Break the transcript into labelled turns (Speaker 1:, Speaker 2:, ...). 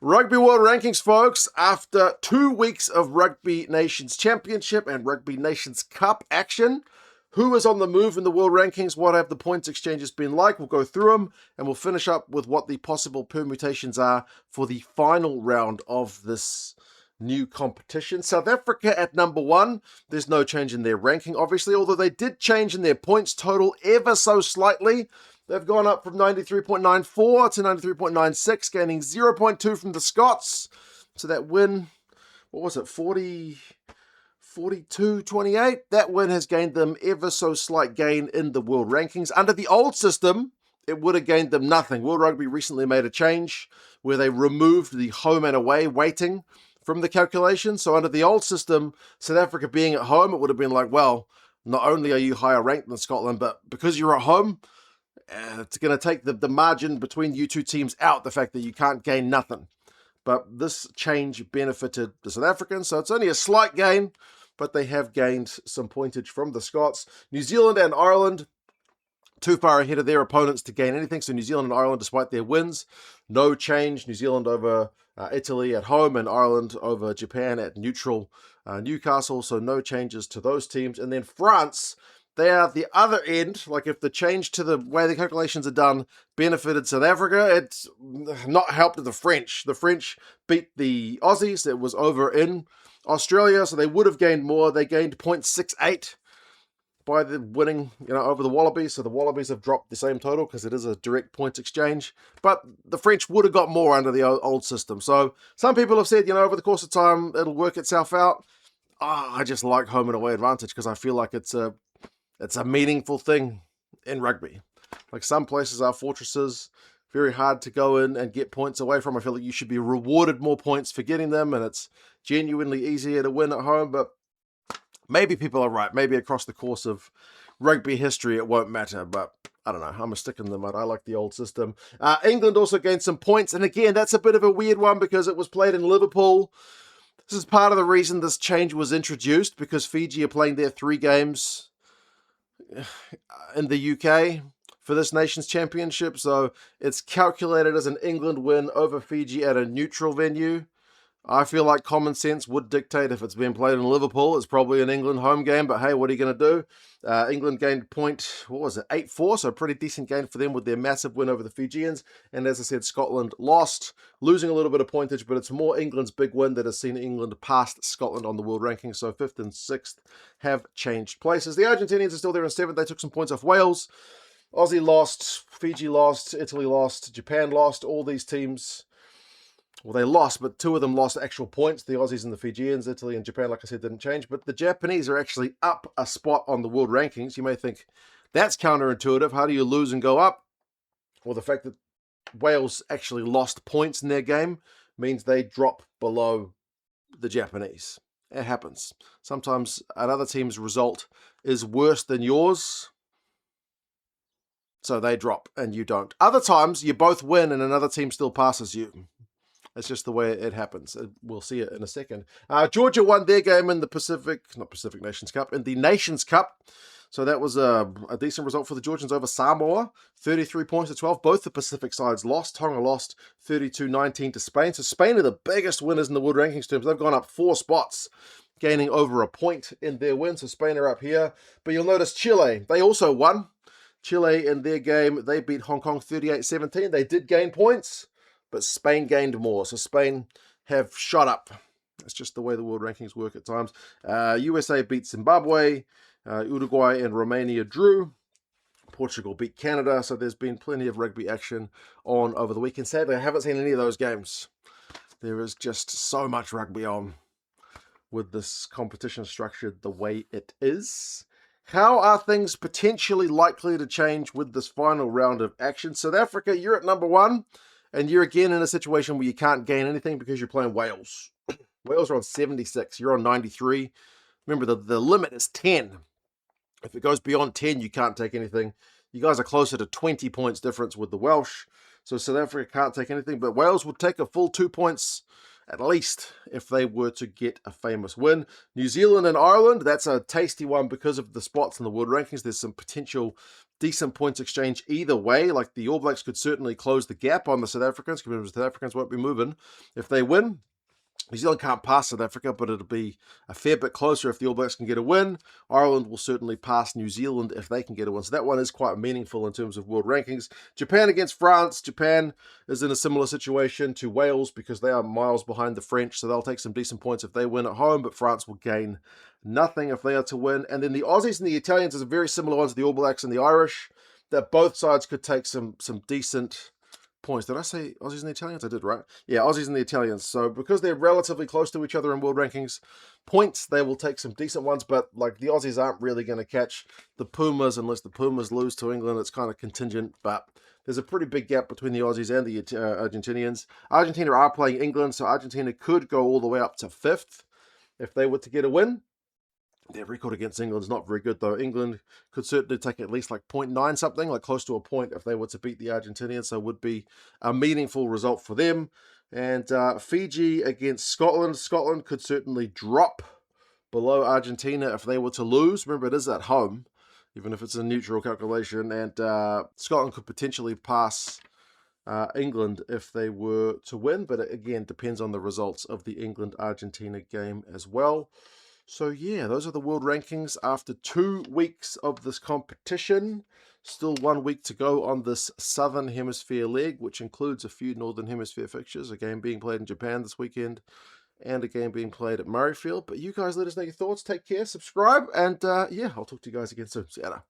Speaker 1: Rugby World Rankings, folks. After 2 weeks of Rugby Nations Championship and Rugby Nations Cup action, who is on the move in the World Rankings? What have the points exchanges been like? We'll go through them and we'll finish up with what the possible permutations are for the final round of this new competition. South Africa at number 1. There's no change in their ranking, obviously, although they did change in their points total ever so slightly. They've gone up from 93.94 to 93.96, gaining 0.2 from the Scots. So that win, what was it, 42-28? That win has gained them ever so slight gain in the world rankings. Under the old system, it would have gained them nothing. World Rugby recently made a change where they removed the home and away weighting from the calculation. So under the old system, South Africa being at home, it would have been like, well, not only are you higher ranked than Scotland, but because you're at home, it's going to take the margin between you two teams out, the fact that you can't gain nothing. But this change benefited the South Africans, so it's only a slight gain, but they have gained some pointage from the Scots. New Zealand and Ireland, too far ahead of their opponents to gain anything. So New Zealand and Ireland, despite their wins, no change. New Zealand over Italy at home and Ireland over Japan at neutral Newcastle. So no changes to those teams. And then France, they are the other end. Like if the change to the way the calculations are done benefited South Africa, it's not helped the French. The French beat the Aussies. It was over in Australia, so they would have gained more. They gained 0.68 by the winning, over the Wallabies. So the Wallabies have dropped the same total because it is a direct points exchange. But the French would have got more under the old system. So some people have said, over the course of time, it'll work itself out. I just like home and away advantage because I feel like it's a meaningful thing in rugby. Like some places are fortresses, very hard to go in and get points away from. I feel like you should be rewarded more points for getting them, and it's genuinely easier to win at home. But maybe people are right. Maybe across the course of rugby history, it won't matter. But I don't know. I'm a stick in the mud. I like the old system. England also gained some points. And again, that's a bit of a weird one because it was played in Liverpool. This is part of the reason this change was introduced, because Fiji are playing their 3 games in the UK for this Nations Championship, so it's calculated as an England win over Fiji at a neutral venue. I feel like common sense would dictate if it's being played in Liverpool, it's probably an England home game, but hey, what are you going to do? England gained 8-4, so a pretty decent gain for them with their massive win over the Fijians. And as I said, Scotland lost, losing a little bit of pointage, but it's more England's big win that has seen England past Scotland on the world ranking. So 5th and 6th have changed places. The Argentinians are still there in 7th. They took some points off Wales. Aussie lost, Fiji lost, Italy lost, Japan lost. All these teams, well, they lost, but 2 of them lost actual points. The Aussies and the Fijians. Italy and Japan, like I said, didn't change. But the Japanese are actually up a spot on the world rankings. You may think that's counterintuitive. How do you lose and go up? Well, the fact that Wales actually lost points in their game means they drop below the Japanese. It happens. Sometimes another team's result is worse than yours, so they drop and you don't. Other times, you both win and another team still passes you. It's just the way it happens. We'll see it in a second. Georgia won their game in the in the Nations Cup. So that was a decent result for the Georgians over Samoa. 33 points to 12. Both the Pacific sides lost. Tonga lost 32-19 to Spain. So Spain are the biggest winners in the world rankings terms. They've gone up 4 spots, gaining over a point in their win. So Spain are up here. But you'll notice Chile, they also won. Chile in their game, they beat Hong Kong 38-17. They did gain points, but Spain gained more. So Spain have shot up. That's just the way the world rankings work at times. USA beat Zimbabwe. Uruguay and Romania drew. Portugal beat Canada. So there's been plenty of rugby action on over the weekend. Sadly, I haven't seen any of those games. There is just so much rugby on with this competition structured the way it is. How are things potentially likely to change with this final round of action? South Africa, you're at number 1, and you're again in a situation where you can't gain anything because you're playing Wales. Wales are on 76. You're on 93. Remember, the limit is 10. If it goes beyond 10, you can't take anything. You guys are closer to 20 points difference with the Welsh. So South Africa can't take anything, but Wales would take a full 2 points at least, if they were to get a famous win. New Zealand and Ireland, that's a tasty one because of the spots in the world rankings. There's some potential decent points exchange either way. Like the All Blacks could certainly close the gap on the South Africans, because the South Africans won't be moving if they win. New Zealand can't pass South Africa, but it'll be a fair bit closer if the All Blacks can get a win. Ireland will certainly pass New Zealand if they can get a win. So that one is quite meaningful in terms of world rankings. Japan against France. Japan is in a similar situation to Wales because they are miles behind the French, so they'll take some decent points if they win at home, but France will gain nothing if they are to win. And then the Aussies and the Italians is a very similar one to the All Blacks and the Irish, that both sides could take some decent points. Did I say Aussies and the Italians? I did, right? Yeah, Aussies and the Italians. So because they're relatively close to each other in world rankings points, they will take some decent ones, but like the Aussies aren't really going to catch the Pumas unless the Pumas lose to England. It's kind of contingent, but there's a pretty big gap between the Aussies and the Argentinians. Argentina are playing England, so Argentina could go all the way up to 5th if they were to get a win. Their record against England is not very good, though. England could certainly take at least like 0.9 something, like close to a point, if they were to beat the Argentinians. So it would be a meaningful result for them. And Fiji against Scotland. Scotland could certainly drop below Argentina if they were to lose. Remember, it is at home, even if it's a neutral calculation. And Scotland could potentially pass England if they were to win. But it, again, depends on the results of the England-Argentina game as well. So yeah, those are the world rankings after 2 weeks of this competition. Still 1 week to go on this Southern Hemisphere leg, which includes a few Northern Hemisphere fixtures, a game being played in Japan this weekend, and a game being played at Murrayfield. But you guys let us know your thoughts. Take care, subscribe, and yeah, I'll talk to you guys again soon. See ya.